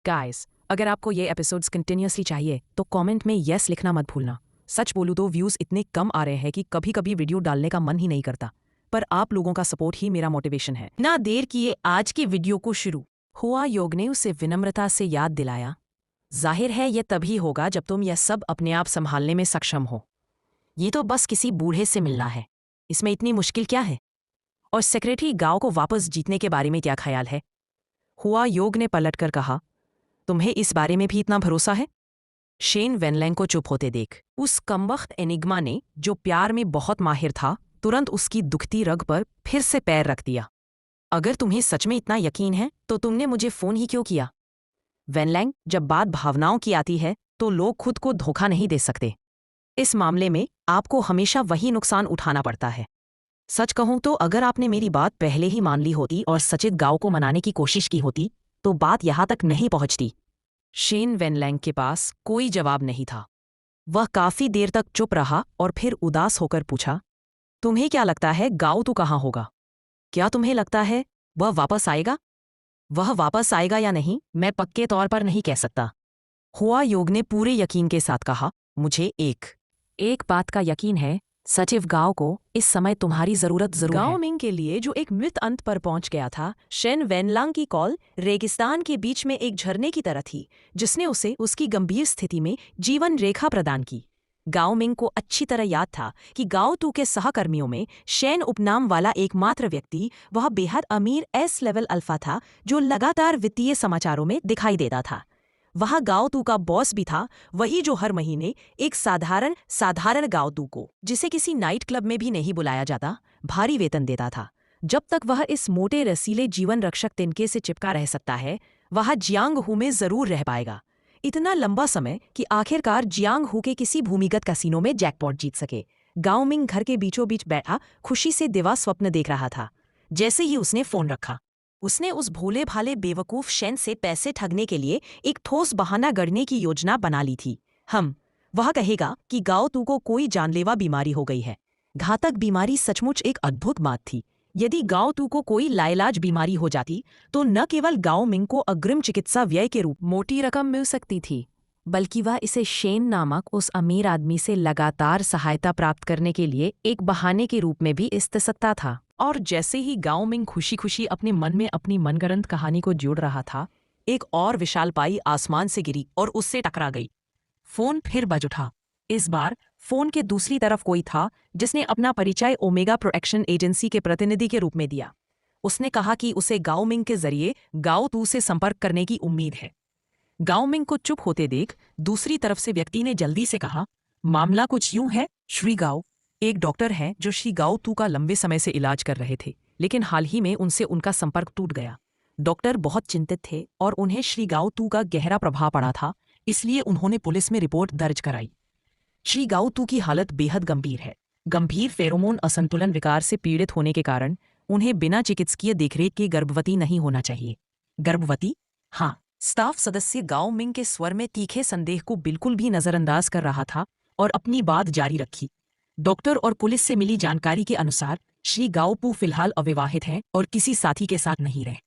Guys, अगर आपको ये एपिसोड्स कंटिन्यूअसली चाहिए तो कमेंट में यस लिखना मत भूलना। सच बोलूं तो व्यूज़ इतने कम आ रहे हैं कि कभी कभी वीडियो डालने का मन ही नहीं करता, पर आप लोगों का सपोर्ट ही मेरा मोटिवेशन है। ना देर किए आज की वीडियो को शुरू हुआ। योग ने उसे विनम्रता से याद दिलाया, जाहिर है ये तभी होगा जब तुम यह सब अपने आप संभालने में सक्षम हो। ये तो बस किसी बूढ़े से मिलना है, इसमें इतनी मुश्किल क्या है? और सेक्रेटरी गांव को वापस जीतने के बारे में क्या ख्याल है? हुआ योग ने पलटकर कहा, तुम्हें इस बारे में भी इतना भरोसा है? शेन वेनलैंग को चुप होते देख उस कमबख्त एनिग्मा ने, जो प्यार में बहुत माहिर था, तुरंत उसकी दुखती रग पर फिर से पैर रख दिया। अगर तुम्हें सच में इतना यकीन है तो तुमने मुझे फोन ही क्यों किया? वेनलैंग, जब बात भावनाओं की आती है तो लोग खुद को धोखा नहीं दे सकते। इस मामले में आपको हमेशा वही नुकसान उठाना पड़ता है। सच कहूं तो अगर आपने मेरी बात पहले ही मान ली होती और सचित गांव को मनाने की कोशिश की होती तो बात यहां तक नहीं पहुंचती। शेन वेनलैंग के पास कोई जवाब नहीं था। वह काफी देर तक चुप रहा और फिर उदास होकर पूछा, तुम्हें क्या लगता है गांव तू कहाँ होगा? क्या तुम्हें लगता है वह वापस आएगा? वह वापस आएगा या नहीं मैं पक्के तौर पर नहीं कह सकता। हुआ योग ने पूरे यकीन के साथ कहा, मुझे एक बात का यकीन है, सचिव गांव को इस समय तुम्हारी जरूरत जरूर है। गांव मिंग के लिए जो एक मृत अंत पर पहुंच गया था, शेन वेनलांग की कॉल रेगिस्तान के बीच में एक झरने की तरह थी, जिसने उसे उसकी गंभीर स्थिति में जीवन रेखा प्रदान की। गांव मिंग को अच्छी तरह याद था कि गांव टू के सहकर्मियों में शेन उपनाम वाला एकमात्र व्यक्ति वह बेहद अमीर एस लेवल अल्फा था जो लगातार वित्तीय समाचारों में दिखाई देता था। वह गांव तू का बॉस भी था, वही जो हर महीने एक साधारण गांव तू को, जिसे किसी नाइट क्लब में भी नहीं बुलाया जाता, भारी वेतन देता था। जब तक वह इस मोटे रसीले जीवन रक्षक तिनके से चिपका रह सकता है, वह जियांग हू में जरूर रह पाएगा। इतना लंबा समय कि आखिरकार जियांग हू के किसी भूमिगत कैसीनो में जैकपॉट जीत सके। गांव मिंग घर के बीचों बीच बैठा खुशी से दिवा स्वप्न देख रहा था। जैसे ही उसने फोन रखा, उसने उस भोले भाले बेवकूफ शेन से पैसे ठगने के लिए एक ठोस बहाना गढ़ने की योजना बना ली थी। वह कहेगा कि गांव तू को कोई जानलेवा बीमारी हो गई है। घातक बीमारी सचमुच एक अद्भुत बात थी। यदि गांव तू को कोई लाइलाज बीमारी हो जाती तो न केवल गांव मिंग को अग्रिम चिकित्सा व्यय के रूप मोटी रकम मिल सकती थी, बल्कि वह इसे शेन नामक उस अमीर आदमी से लगातार सहायता प्राप्त करने के लिए एक बहाने के रूप में भी इस्तेमाल सकता था। और जैसे ही गांव मिंग खुशी खुशी अपने मन में अपनी मनगढ़ंत कहानी को जोड़ रहा था, एक और विशालपाई आसमान से गिरी और उससे टकरा गई। फोन फिर बज उठा। इस बार फोन के दूसरी तरफ कोई था जिसने अपना परिचय ओमेगा प्रोटेक्शन एजेंसी के प्रतिनिधि के रूप में दिया। उसने कहा कि उसे गांव मिंग के जरिए गांव तू से संपर्क करने की उम्मीद है। गांव मिंग को चुप होते देख दूसरी तरफ से व्यक्ति ने जल्दी से कहा, मामला कुछ यूं है श्री गांव, एक डॉक्टर हैं जो श्री गांव तू का लंबे समय से इलाज कर रहे थे, लेकिन हाल ही में उनसे उनका संपर्क टूट गया। डॉक्टर बहुत चिंतित थे और उन्हें श्री गांव तू का गहरा प्रभाव पड़ा था, इसलिए उन्होंने पुलिस में रिपोर्ट दर्ज कराई। श्री गांव तू की हालत बेहद गंभीर है। गंभीर फेरोमोन असंतुलन विकार से पीड़ित होने के कारण उन्हें बिना चिकित्सकीय देखरेख के गर्भवती नहीं होना चाहिए। गर्भवती? हाँ। स्टाफ सदस्य गांव मिंग के स्वर में तीखे संदेह को बिल्कुल भी नजरअंदाज कर रहा था और अपनी बात जारी रखी। डॉक्टर और पुलिस से मिली जानकारी के अनुसार श्री गाओपू फिलहाल अविवाहित हैं और किसी साथी के साथ नहीं रहे।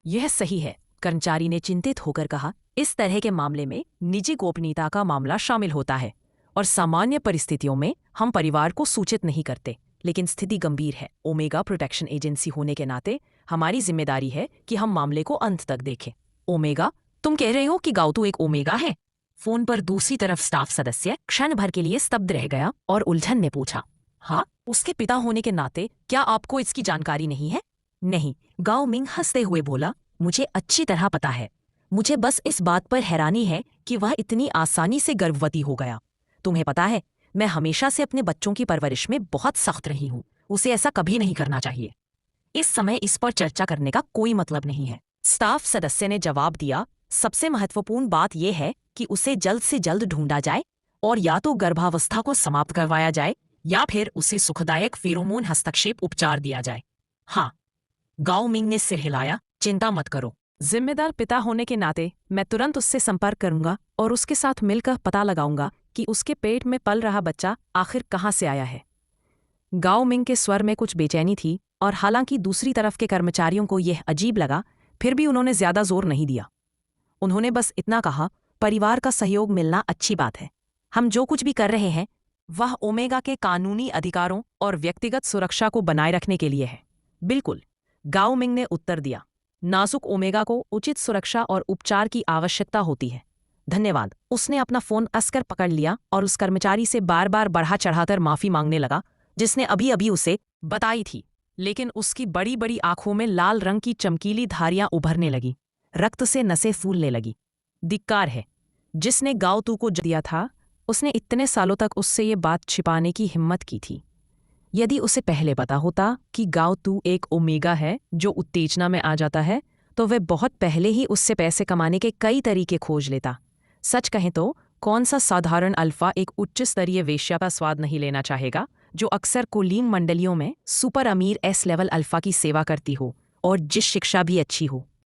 यह सही है, कर्मचारी ने चिंतित होकर कहा। इस तरह के मामले में निजी गोपनीयता का मामला शामिल होता है और सामान्य परिस्थितियों में हम परिवार को सूचित नहीं करते, लेकिन स्थिति गंभीर है। ओमेगा प्रोटेक्शन एजेंसी होने के नाते हमारी जिम्मेदारी है कि हम मामले को अंत तक देखें। ओमेगा? तुम कह रहे हो कि गाओतू एक ओमेगा है? फोन पर दूसरी तरफ स्टाफ सदस्य क्षण भर के लिए स्तब्ध रह गया और उलझन में पूछा, हाँ, उसके पिता होने के नाते क्या आपको इसकी जानकारी नहीं है? नहीं, गाओ मिंग हंसते हुए बोला, मुझे अच्छी तरह पता है। मुझे बस इस बात पर हैरानी है कि वह इतनी आसानी से गर्भवती हो गया। तुम्हें पता है, मैं हमेशा से अपने बच्चों की परवरिश में बहुत सख्त रही हूँ। उसे ऐसा कभी नहीं करना चाहिए। इस समय इस पर चर्चा करने का कोई मतलब नहीं है। स्टाफ सदस्य ने जवाब दिया, सबसे महत्वपूर्ण बात यह है कि उसे जल्द से जल्द ढूंढा जाए और या तो गर्भावस्था को समाप्त करवाया जाए या फिर उसे सुखदायक फेरोमोन हस्तक्षेप उपचार दिया जाए। हाँ। गाओ मिंग ने सिर हिलाया, चिंता मत करो। जिम्मेदार पिता होने के नाते मैं तुरंत उससे संपर्क करूंगा और उसके साथ मिलकर पता लगाऊंगा कि उसके पेट में पल रहा बच्चा आखिर कहाँ से आया है। गाओ मिंग के स्वर में कुछ बेचैनी थी और हालांकि दूसरी तरफ के कर्मचारियों को यह अजीब लगा, फिर भी उन्होंने ज्यादा जोर नहीं दिया। उन्होंने बस इतना कहा, परिवार का सहयोग मिलना अच्छी बात है। हम जो कुछ भी कर रहे हैं वह ओमेगा के कानूनी अधिकारों और व्यक्तिगत सुरक्षा को बनाए रखने के लिए है। बिल्कुल, गाओ मिंग ने उत्तर दिया। नाजुक ओमेगा को उचित सुरक्षा और उपचार की आवश्यकता होती है। धन्यवाद। उसने अपना फोन कसकर पकड़ लिया और उस कर्मचारी से बार बार बढ़ा चढ़ाकर माफी मांगने लगा जिसने अभी अभी उसे बताई थी। लेकिन उसकी बड़ी बड़ी आंखों में लाल रंग की चमकीली धारियां उभरने लगी, रक्त से नसें फूलने लगी। धिक्कार है, जिसने गाओ तू को दिया था, उसने इतने सालों तक उससे ये बात छिपाने की हिम्मत की थी। यदि उसे पहले पता होता कि गाओ तू एक ओमेगा है जो उत्तेजना में आ जाता है, तो वह बहुत पहले ही उससे पैसे कमाने के कई तरीके खोज लेता। सच कहें तो कौन सा साधारण अल्फा एक उच्च स्तरीय वेश्या का स्वाद नहीं लेना चाहेगा जो अक्सर कुलीन मंडलियों में सुपर अमीर एस लेवल अल्फा की सेवा करती हो और जिस शिक्षा भी अच्छी हो।